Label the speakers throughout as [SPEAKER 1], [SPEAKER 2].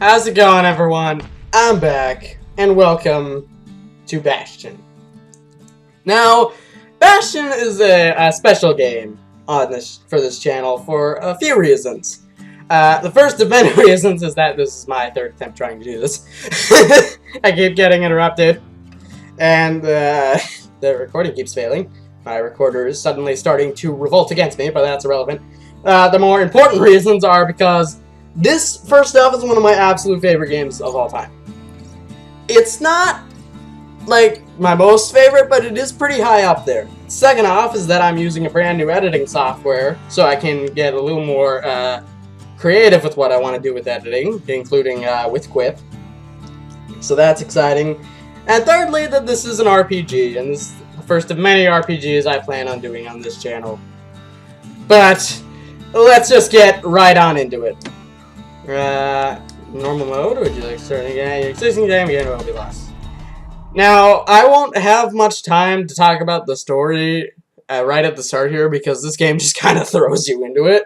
[SPEAKER 1] How's it going, everyone? I'm back, and welcome to Bastion. Now, Bastion is a special game on for this channel for a few reasons. The first of many reasons is that this is my third attempt trying to do this. I keep getting interrupted, and the recording keeps failing. My recorder is suddenly starting to revolt against me, but that's irrelevant. The more important reasons are because this, first off, is one of my absolute favorite games of all time. It's not, like, my most favorite, but it is pretty high up there. Second off is that I'm using a brand new editing software, so I can get a little more creative with what I want to do with editing, including with Quip. So that's exciting. And thirdly, that this is an RPG, and this is the first of many RPGs I plan on doing on this channel. But let's just get right on into it. Normal mode, or would you like starting again? Your existing game will be lost. Now, I won't have much time to talk about the story right at the start here, because this game just kind of throws you into it.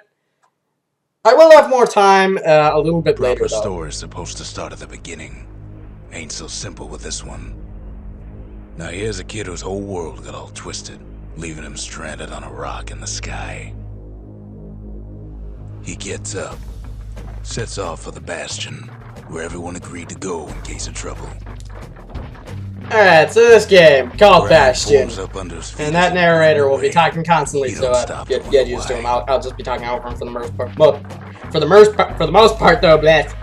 [SPEAKER 1] I will have more time a little bit later, though.
[SPEAKER 2] Proper story is supposed to start at the beginning. Ain't so simple with this one. Now here's a kid whose whole world got all twisted, leaving him stranded on a rock in the sky. He gets up, sets off for the Bastion, where everyone agreed to go in case of trouble.
[SPEAKER 1] Alright, so this game, called Bastion, and that narrator will be talking constantly, so get used to him. I'll just be talking over him for the most part. Well, for the most part, though, bleh.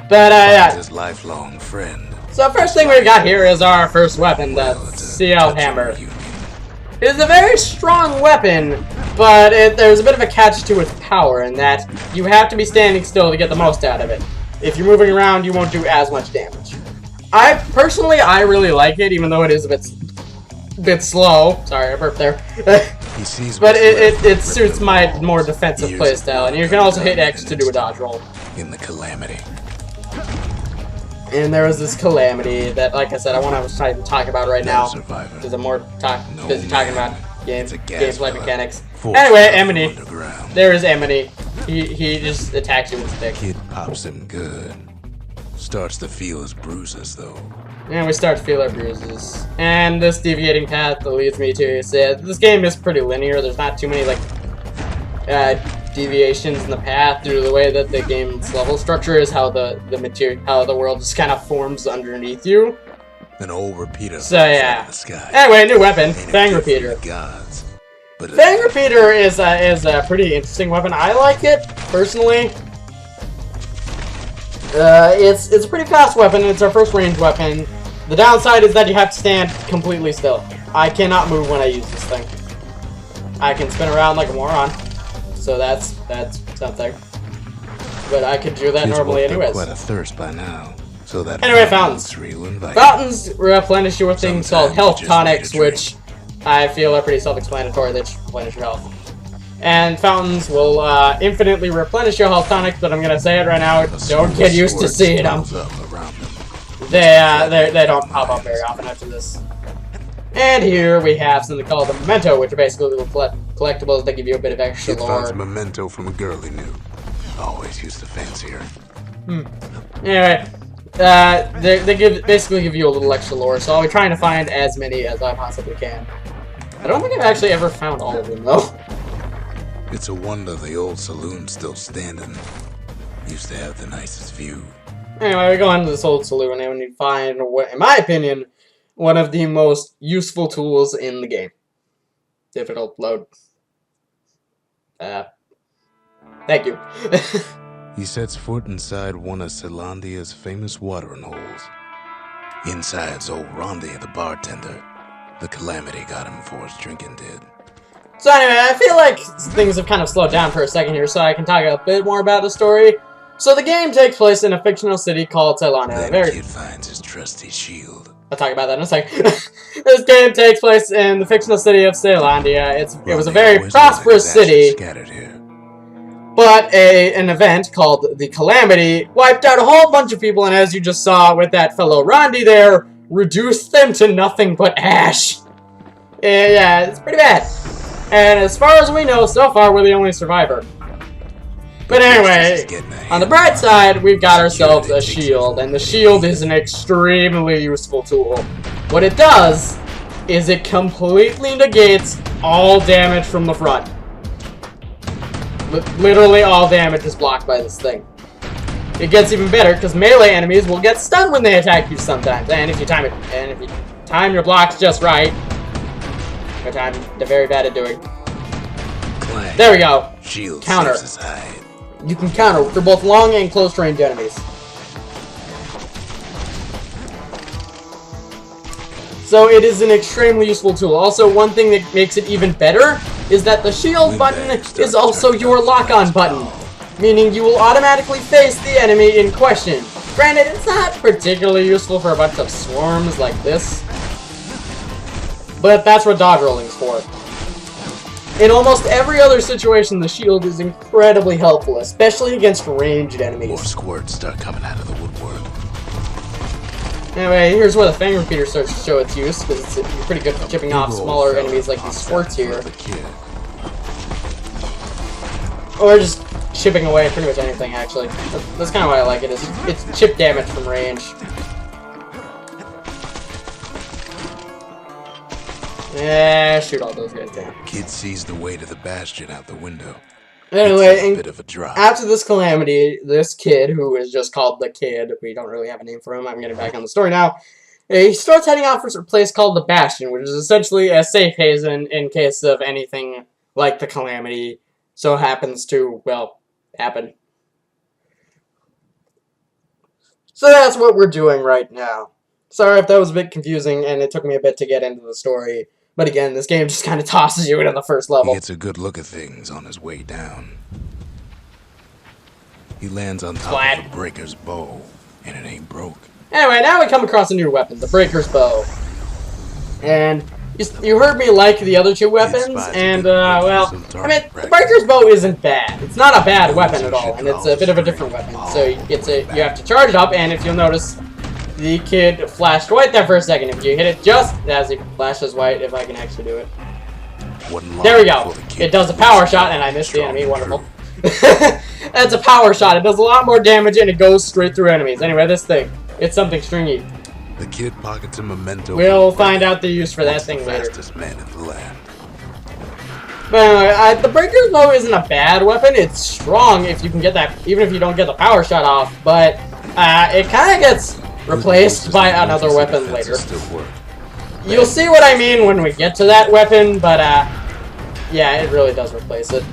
[SPEAKER 1] But, yeah.
[SPEAKER 2] His lifelong friend.
[SPEAKER 1] So first thing we got here is our first weapon, the CL Hammer. It is a very strong weapon, but there's a bit of a catch to its power in that you have to be standing still to get the most out of it. If you're moving around, you won't do as much damage. I really like it, even though it is a bit slow. Sorry, I burped there. But it suits my more defensive playstyle, and you can also hit X to do a dodge roll.
[SPEAKER 2] In the Calamity.
[SPEAKER 1] And there was this Calamity that, like I said, I want to talk about right now, because I'm more busy talking about gameplay mechanics. Anyway, Emily. There is Emily. He just attacks you with a stick.
[SPEAKER 2] Kid pops him good. Starts to feel his bruises, though.
[SPEAKER 1] And we start to feel our bruises. And this deviating path that leads me to is this game is pretty linear. There's not too many like deviations in the path due to the way that the game's level structure is, how the world just kind of forms underneath you.
[SPEAKER 2] An old repeater.
[SPEAKER 1] So yeah. Anyway, new weapon, Fang Repeater. Fang Repeater is a pretty interesting weapon. I like it personally. It's a pretty fast weapon. It's our first ranged weapon. The downside is that you have to stand completely still. I cannot move when I use this thing. I can spin around like a moron. So that's something. But I could do that normally anyways.
[SPEAKER 2] Quite a thirst by now. So that
[SPEAKER 1] anyway, fountains. Fountains replenish you with things called health tonics, which I feel are pretty self-explanatory. They just replenish your health. And fountains will infinitely replenish your health tonics, but I'm gonna say it right now. Don't get used to seeing them. They don't pop up very often after this. And here we have something called a memento, which are basically little collectibles that give you a bit of extra lore.
[SPEAKER 2] Finds a memento from a girl he knew. Always used to fancy her.
[SPEAKER 1] Anyway, they basically give you a little extra lore, so I'll be trying to find as many as I possibly can. I don't think I've actually ever found all of them, though.
[SPEAKER 2] It's a wonder the old saloon's still standing. Used to have the nicest view.
[SPEAKER 1] Anyway, we go into this old saloon and we find, in my opinion, one of the most useful tools in the game. If it'll load. Thank you.
[SPEAKER 2] He sets foot inside one of Celandia's famous watering holes. Inside's old Rondi, the bartender. The Calamity got him before his drinking did.
[SPEAKER 1] So anyway, I feel like things have kind of slowed down for a second here, so I can talk a bit more about the story. So the game takes place in a fictional city called Celandia.
[SPEAKER 2] Then kid finds his trusty shield.
[SPEAKER 1] I'll talk about that in a second. This game takes place in the fictional city of Celandia. It was a very prosperous city, but an event called the Calamity wiped out a whole bunch of people, and as you just saw with that fellow Rondi there, reduced them to nothing but ash. Yeah, it's pretty bad. And as far as we know, so far, we're the only survivor. But anyway, on the bright side, we've got ourselves a shield, and the shield is an extremely useful tool. What it does is it completely negates all damage from the front. Literally all damage is blocked by this thing. It gets even better because melee enemies will get stunned when they attack you sometimes, and if you time your blocks just right, which I'm very bad at doing. There we go.
[SPEAKER 2] Shield
[SPEAKER 1] counter. You can counter for both long and close range enemies. So it is an extremely useful tool. Also, one thing that makes it even better is that the shield button is also your lock-on button, meaning you will automatically face the enemy in question. Granted, it's not particularly useful for a bunch of swarms like this, but that's what dodge rolling's for. In almost every other situation, the shield is incredibly helpful, especially against ranged enemies.
[SPEAKER 2] More squirts start coming out of the woodwork.
[SPEAKER 1] Anyway, here's where the Fang Repeater starts to show its use, because it's pretty good for chipping off smaller enemies like these squirts here. Or just chipping away pretty much anything, actually. That's kind of why I like it, is it's chip damage from range. Yeah, shoot all those guys down.
[SPEAKER 2] Kid sees the way to the Bastion out the window.
[SPEAKER 1] Anyway,
[SPEAKER 2] a bit of a drop.
[SPEAKER 1] After this calamity, this kid, who is just called the Kid, we don't really have a name for him, I'm getting back on the story now, he starts heading out for a place called the Bastion, which is essentially a safe haven in case of anything like the calamity so happens to, well, happen. So that's what we're doing right now. Sorry if that was a bit confusing and it took me a bit to get into the story. But again, this game just kind of tosses you into the first level.
[SPEAKER 2] He gets a good look at things on his way down. He lands on top of a breaker's bow, and it ain't broke.
[SPEAKER 1] Anyway, now we come across a new weapon, the breaker's bow. And you heard me like the other two weapons, and, well, I mean, the breaker's bow isn't bad. It's not a bad weapon at all, and it's a bit of a different weapon. So you have to charge it up, and if you'll notice, the kid flashed white there for a second. If you hit it just as it flashes white, if I can actually do it. There we go. It does a power shot, and I missed the enemy. Wonderful. That's a power shot. It does a lot more damage, and it goes straight through enemies. Anyway, this thing. It's something stringy.
[SPEAKER 2] The kid pockets a memento.
[SPEAKER 1] We'll find out the use for that thing later.
[SPEAKER 2] Fastest man in the land.
[SPEAKER 1] But anyway, the breaker's bow isn't a bad weapon. It's strong if you can get that, even if you don't get the power shot off. But it kind of gets replaced by another weapon later. You'll see what I mean when we get to that weapon, but yeah, it really does replace it.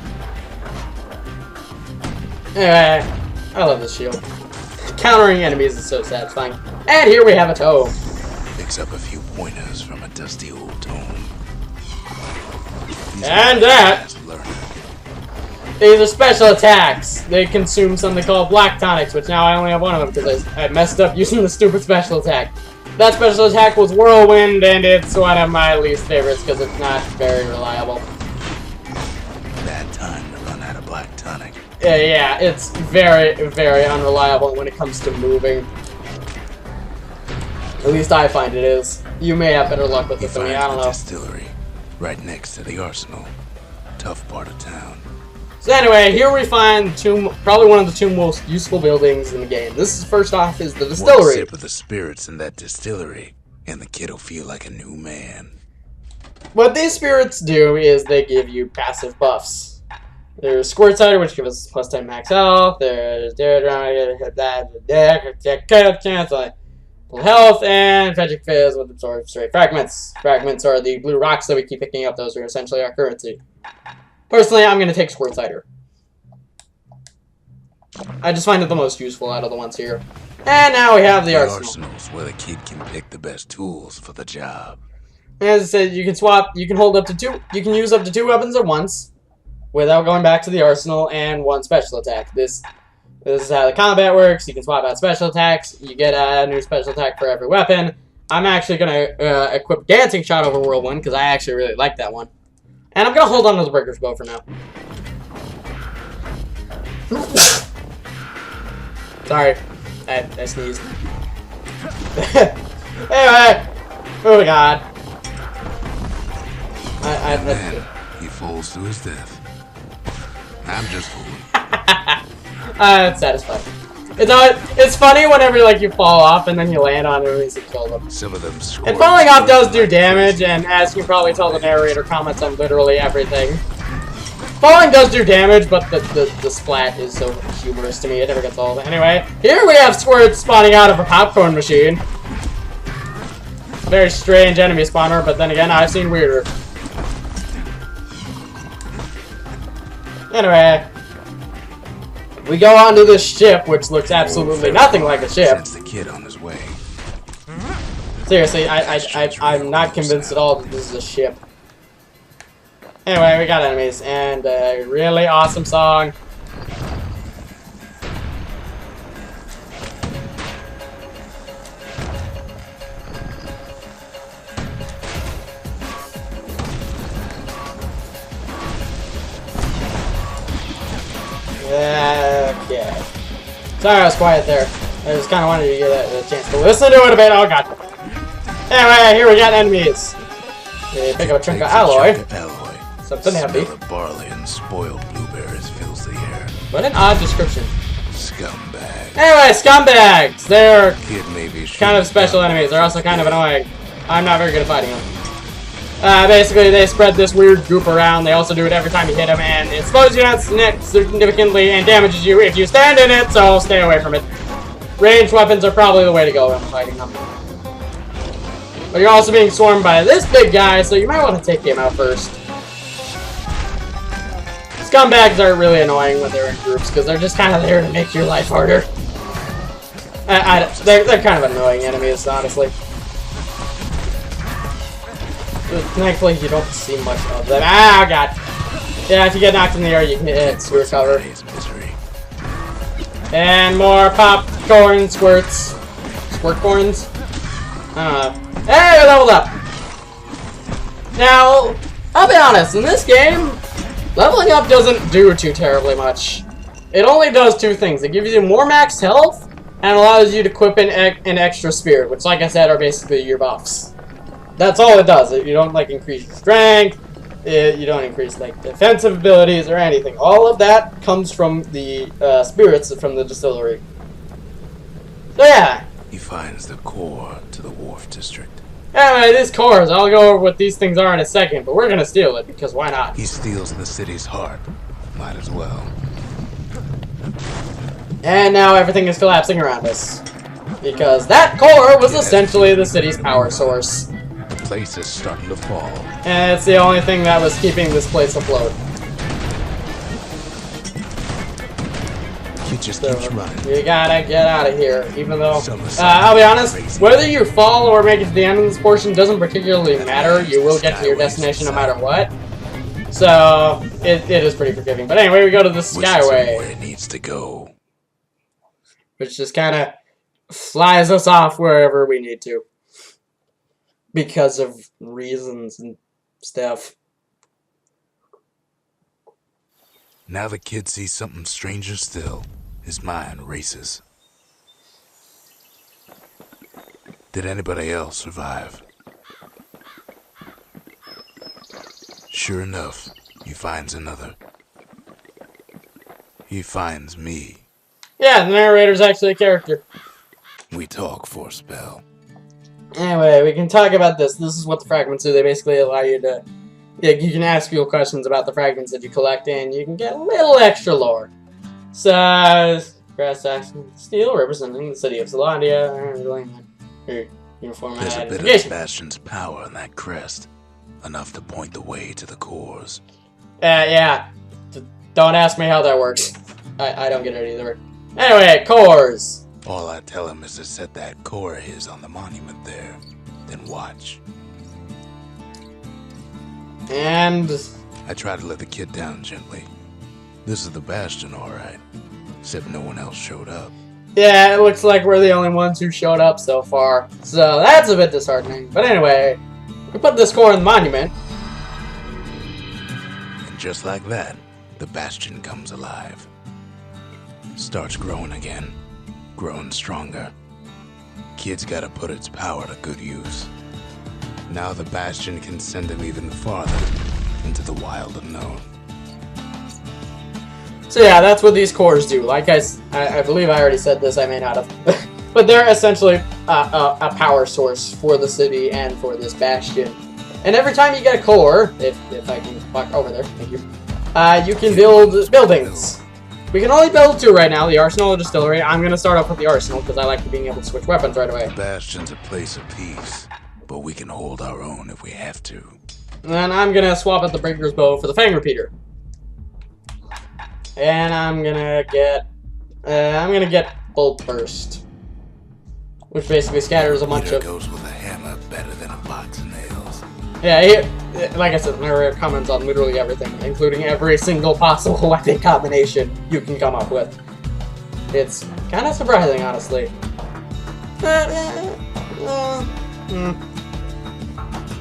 [SPEAKER 1] Anyway, I love this shield. Countering enemies is so satisfying. And here we have a toe.
[SPEAKER 2] Picks up a few pointers from a dusty old tome.
[SPEAKER 1] And that these are special attacks. They consume something called black tonics, which now I only have one of them because I messed up using the stupid special attack. That special attack was Whirlwind, and it's one of my least favorites because it's not very reliable.
[SPEAKER 2] Bad time to run out of black tonic.
[SPEAKER 1] Yeah, it's very, very unreliable when it comes to moving. At least I find it is. You may have better luck with it than me, I don't know.
[SPEAKER 2] Distillery, right next to the arsenal. Tough part of town.
[SPEAKER 1] So anyway, here we find probably one of the two most useful buildings in the game. This is, first off, is the distillery.
[SPEAKER 2] One sip of the spirits in that distillery, and the kid'll feel like a new man.
[SPEAKER 1] What these spirits do is they give you passive buffs. There's Squirt Cider, which gives us plus 10 max health. There's chance on full health, and Magic Fizz with absorb straight fragments. Fragments are the blue rocks that we keep picking up. Those are essentially our currency. Personally, I'm going to take Squirt Cider. I just find it the most useful out of the ones here. And now we have the arsenal.
[SPEAKER 2] Arsenal's where the kid can pick the best tools for the job.
[SPEAKER 1] As I said, you can swap, you can hold up to two, you can use up to 2 weapons at once without going back to the arsenal, and 1 special attack. This is how the combat works. You can swap out special attacks. You get a new special attack for every weapon. I'm actually going to equip Dancing Shot over Whirlwind because I actually really like that one. And I'm going to hold on to the Breaker's Bow for now. Sorry. I sneezed. Anyway. Oh, God.
[SPEAKER 2] Man, he falls to his death. I'm just fooling.
[SPEAKER 1] It's satisfying. It's funny whenever like you fall off and then you land on enemies and kill them.
[SPEAKER 2] Some of them
[SPEAKER 1] And falling off does do damage, and as you can probably tell, the narrator comments on literally everything. Falling does do damage, but the splat is so humorous to me, it never gets old. Anyway, here we have squirts spawning out of a popcorn machine. Very strange enemy spawner, but then again, I've seen weirder. Anyway, we go onto this ship, which looks absolutely nothing like a ship.
[SPEAKER 2] Sends the kid on his way.
[SPEAKER 1] Seriously, I'm not convinced at all that this is a ship. Anyway, we got enemies, and a really awesome song. Okay. Sorry I was quiet there. I just kind of wanted to get a chance to listen to it a bit. Oh god. Anyway, here we got enemies. We pick up a chunk of alloy. Something heavy.
[SPEAKER 2] The barley and spoiled blueberries fills the air.
[SPEAKER 1] What an odd description.
[SPEAKER 2] Scumbag.
[SPEAKER 1] Anyway, scumbags! They're
[SPEAKER 2] Kid maybe
[SPEAKER 1] kind of special enemies. They're also kind of annoying. I'm not very good at fighting them. Basically, they spread this weird goop around. They also do it every time you hit them, and it slows you down significantly and damages you if you stand in it, so stay away from it. Ranged weapons are probably the way to go when fighting them. But you're also being swarmed by this big guy, so you might want to take him out first. Scumbags are really annoying when they're in groups, because they're just kind of there to make your life harder. They're kind of annoying enemies, honestly. Thankfully, you don't see much of them. Ah, god. Yeah, if you get knocked in the air, you can hit to recover. And more popcorn squirts. Squirtcorns? Hey, we leveled up! Now, I'll be honest, in this game, leveling up doesn't do too terribly much. It only does two things. It gives you more max health, and allows you to equip an extra spirit, which, like I said, are basically your buffs. That's all it does. You don't, like, increase your strength, you don't increase, like, defensive abilities or anything. All of that comes from the spirits from the distillery. So, yeah.
[SPEAKER 2] He finds the core to the wharf district.
[SPEAKER 1] Anyway, these cores, I'll go over what these things are in a second, but we're gonna steal it, because why not?
[SPEAKER 2] He steals the city's heart. Might as well.
[SPEAKER 1] And now everything is collapsing around us. Because that core was essentially the city's power source.
[SPEAKER 2] The place is starting to fall.
[SPEAKER 1] And it's the only thing that was keeping this place afloat.
[SPEAKER 2] He just keeps running.
[SPEAKER 1] You gotta get out of here, even though, I'll be honest, whether you fall or make it to the end of this portion doesn't particularly matter. You will get to your destination no matter what. So, it is pretty forgiving. But anyway, we go to the Skyway.
[SPEAKER 2] Where it needs to go.
[SPEAKER 1] Which just kind of flies us off wherever we need to. Because of reasons and stuff.
[SPEAKER 2] Now the kid sees something stranger still. His mind races. Did anybody else survive? Sure enough, he finds another. He finds me.
[SPEAKER 1] Yeah, the narrator's actually a character.
[SPEAKER 2] We talk for a spell.
[SPEAKER 1] Anyway, we can talk about this. This is what the fragments do. They basically allow you to... Yeah, you can ask people questions about the fragments that you collect, and you can get a little extra lore. So, brass action steel representing the city of Zealandia. Uniform
[SPEAKER 2] There's a bit
[SPEAKER 1] identification.
[SPEAKER 2] of Bastion's power in that crest. Enough to point the way to the cores.
[SPEAKER 1] Yeah. Don't ask me how that works. I don't get it either. Anyway, cores.
[SPEAKER 2] All I tell him is to set that core of his on the monument there. Then watch.
[SPEAKER 1] And...
[SPEAKER 2] I try to let the kid down gently. This is the Bastion, alright. Except no one else showed up.
[SPEAKER 1] yeah, it looks like we're the only ones who showed up so far. So that's a bit disheartening. But anyway, we put this core in the monument.
[SPEAKER 2] And just like that, the Bastion comes alive. Starts growing again. Growing stronger. Kid's gotta put its power to good use. Now the Bastion can send him even farther into the wild unknown.
[SPEAKER 1] So yeah, that's what these cores do. Like I believe I already said this, I may not have. But they're essentially a power source for the city and for this bastion. And every time you get a core, if I can walk over there, thank you, you can build buildings. We can only build 2 right now, the arsenal and distillery. I'm going to start off with the arsenal because I like being able to switch weapons right away.
[SPEAKER 2] The Bastion's a place of peace, but we can hold our own if we have to.
[SPEAKER 1] And then I'm going to swap out the Breaker's Bow for the Fang Repeater. And I'm going to get Bolt Burst, which basically scatters a bunch of...
[SPEAKER 2] goes with a hammer better than a box of nails.
[SPEAKER 1] Yeah, like I said, there are comments on literally everything, including every single possible weapon combination you can come up with. It's kind of surprising, honestly. Yeah,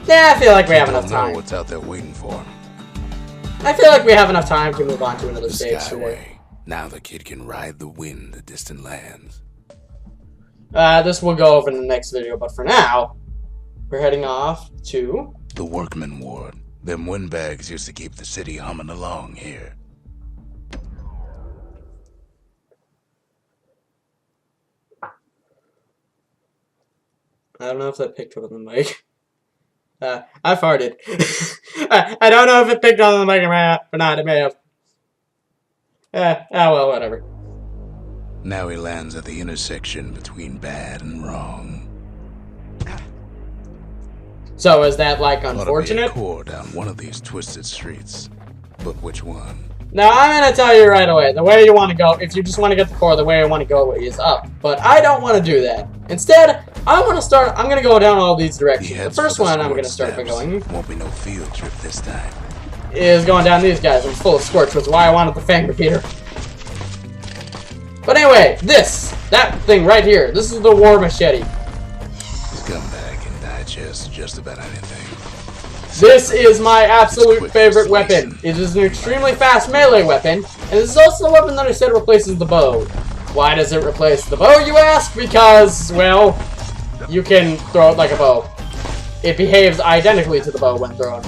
[SPEAKER 1] I feel like we have enough time.
[SPEAKER 2] What's out there waiting for him?
[SPEAKER 1] I feel like we have enough time to move on to another stage today.
[SPEAKER 2] Now the kid can ride the wind to distant lands.
[SPEAKER 1] This will go over in the next video, but for now, we're heading off to...
[SPEAKER 2] the Workman Ward. Them windbags used to keep the city humming along here.
[SPEAKER 1] I don't know if that picked up on the mic. I farted. I don't know if it picked up on the mic or not. It may have. Well, whatever.
[SPEAKER 2] Now he lands at the intersection between bad and wrong.
[SPEAKER 1] So is that like unfortunate?
[SPEAKER 2] Core down one of these twisted streets, but which one?
[SPEAKER 1] Now I'm gonna tell you right away. The way you want to go, if you just want to get the core, the way I want to go is up. But I don't want to do that. Instead, I'm gonna go down all these directions. The first one I'm gonna start by going.
[SPEAKER 2] Won't be no field trip this time.
[SPEAKER 1] Is going down these guys. I'm full of scorch, which is why I wanted the Fang Repeater. But anyway, that thing right here. This is the War Machete.
[SPEAKER 2] Scumbag can digest just about anything.
[SPEAKER 1] This is my absolute favorite weapon. It is an extremely fast melee weapon, and this is also the weapon that I said replaces the bow. Why does it replace the bow, you ask? Because, well, you can throw it like a bow. It behaves identically to the bow when thrown.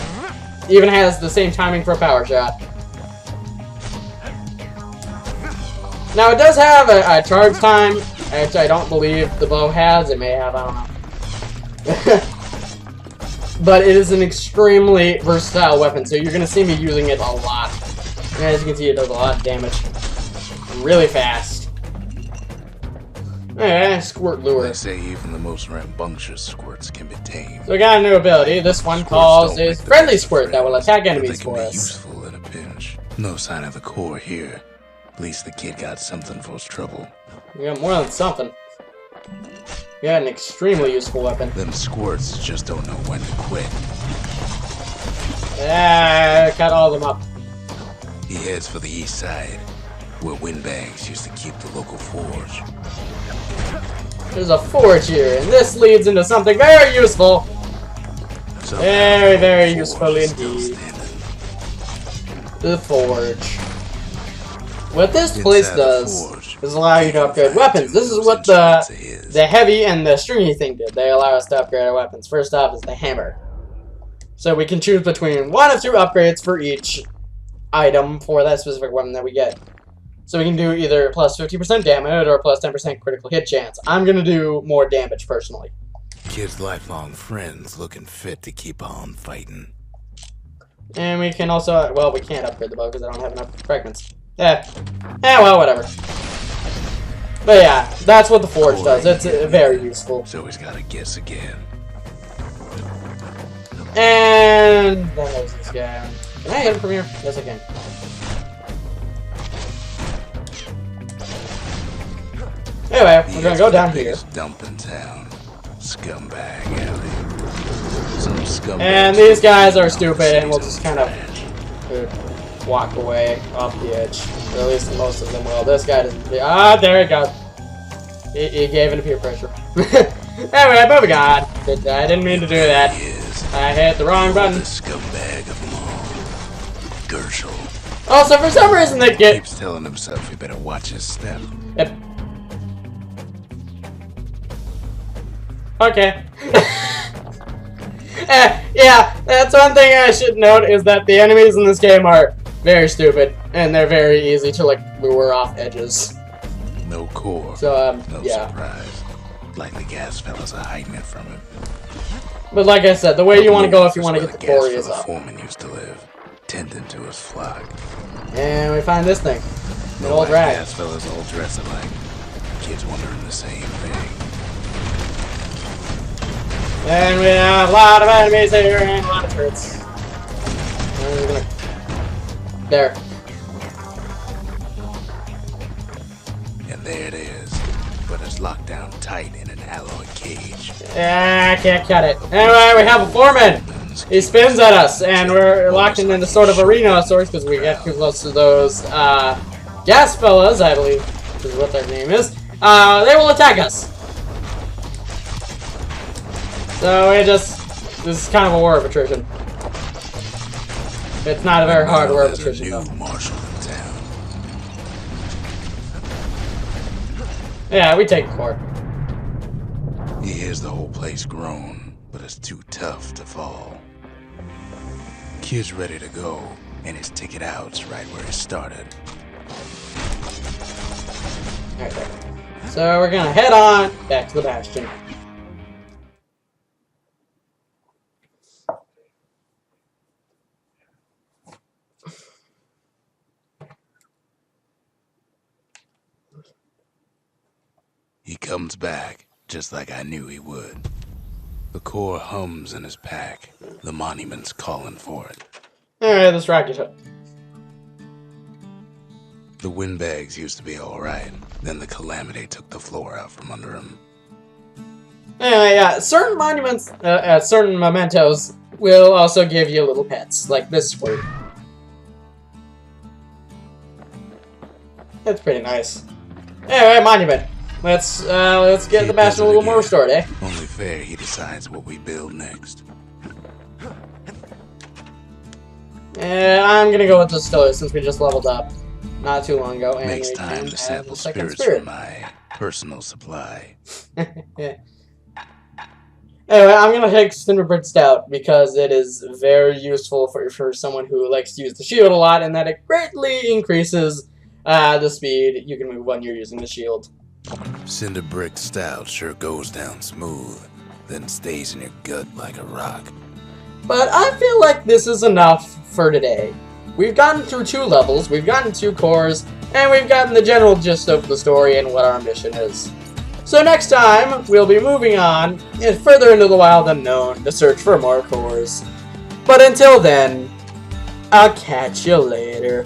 [SPEAKER 1] Even has the same timing for a power shot. Now, it does have a charge time, which I don't believe the bow has. It may have, I don't know. But it is an extremely versatile weapon, so you're going to see me using it a lot. And as you can see, it does a lot of damage. Really fast. Squirt lure.
[SPEAKER 2] They say even the most rambunctious squirts can be tamed.
[SPEAKER 1] So we got a new ability. This one calls a friendly squirt that will attack enemies for us.
[SPEAKER 2] Useful in a pinch. No sign of the core here. At least the kid got something for his trouble.
[SPEAKER 1] We got more than something. We got an extremely useful weapon.
[SPEAKER 2] Them squirts just don't know when to quit.
[SPEAKER 1] Cut all of them up.
[SPEAKER 2] He heads for the east side, where windbags used to keep the local forge.
[SPEAKER 1] There's a forge here, and this leads into something very useful. Very, very useful indeed. The forge. What this place does is allow you to upgrade weapons. This is what the heavy and the stringy thing did. They allow us to upgrade our weapons. First off is the hammer. So we can choose between 1 of 2 upgrades for each item for that specific weapon that we get. So we can do either plus 50% damage or plus 10% critical hit chance. I'm going to do more damage personally.
[SPEAKER 2] Kid's lifelong friends looking fit to keep on fighting.
[SPEAKER 1] And we can also, well, we can't upgrade the bow because I don't have enough fragments. Well, whatever. But yeah, that's what the forge does. It's very useful.
[SPEAKER 2] So he's got to guess again.
[SPEAKER 1] And then there's this guy. Can I hit him from here? Yes, I can. Anyway, we're gonna go down here.
[SPEAKER 2] Dump in town. Scumbag alley. Some scumbag.
[SPEAKER 1] And these guys are stupid, and we'll just kind of walk away off the edge. Or at least most of them will. This guy doesn't. There we go. He gave it a peer pressure. Anyway, moving on. I didn't mean to do that. I hit the wrong button.
[SPEAKER 2] The scumbag of them all. Gershel.
[SPEAKER 1] Also, for some reason they
[SPEAKER 2] keeps telling himself he better watch his step.
[SPEAKER 1] Yep. Okay. Yeah, that's one thing I should note is that the enemies in this game are very stupid, and they're very easy to like lure off edges.
[SPEAKER 2] No core.
[SPEAKER 1] So
[SPEAKER 2] no
[SPEAKER 1] yeah.
[SPEAKER 2] surprise. Likely gas fellas are hiding it from him.
[SPEAKER 1] But like I said, the way you want to go if you want to get the core is up.
[SPEAKER 2] Foreman used to live, tending to his flock.
[SPEAKER 1] And we find this thing. An
[SPEAKER 2] No
[SPEAKER 1] old rag.
[SPEAKER 2] gas fellas all dress alike. Kids wondering the same thing.
[SPEAKER 1] And we have a lot of enemies here and a lot of turrets. And we're gonna... There.
[SPEAKER 2] And there it is. But it's locked down tight in an alloy cage.
[SPEAKER 1] Yeah, I can't cut it. Anyway, we have a foreman. He spins at us, and we're locked in the sort of arena of sorts because we get too close to those gas fellas, I believe is what their name is. They will attack us. So this is kind of a war of attrition. It's not a very hard war of attrition though.
[SPEAKER 2] Marshal in town.
[SPEAKER 1] Yeah, we take the core.
[SPEAKER 2] He hears the whole place groan, but it's too tough to fall. Kid's ready to go, and his ticket out's right where he started.
[SPEAKER 1] Alright, there. So we're gonna head on back to the Bastion.
[SPEAKER 2] He comes back, just like I knew he would. The core hums in his pack. The monument's calling for it.
[SPEAKER 1] Alright, this rocket ship.
[SPEAKER 2] The windbags used to be alright. Then the calamity took the floor out from under him.
[SPEAKER 1] Anyway, yeah, certain monuments, certain mementos will also give you little pets, like this squirt. That's pretty nice. Anyway, monument. Let's get the Bastion a little more restored, eh?
[SPEAKER 2] Only fair he decides what we build next.
[SPEAKER 1] I'm gonna go with the Distiller since we just leveled up not too long ago. And
[SPEAKER 2] Makes
[SPEAKER 1] we
[SPEAKER 2] time
[SPEAKER 1] can
[SPEAKER 2] to
[SPEAKER 1] add
[SPEAKER 2] sample
[SPEAKER 1] the second
[SPEAKER 2] spirits
[SPEAKER 1] spirit.
[SPEAKER 2] from my personal supply.
[SPEAKER 1] Yeah. Anyway, I'm gonna take Cinderbrick Stout because it is very useful for someone who likes to use the shield a lot, and that it greatly increases the speed you can move when you're using the shield.
[SPEAKER 2] Cinder brick stout sure goes down smooth, then stays in your gut like a rock.
[SPEAKER 1] But I feel like this is enough for today. We've gotten through 2 levels, we've gotten 2 cores, and we've gotten the general gist of the story and what our mission is. So next time, we'll be moving on and further into the wild unknown to search for more cores. But until then, I'll catch you later.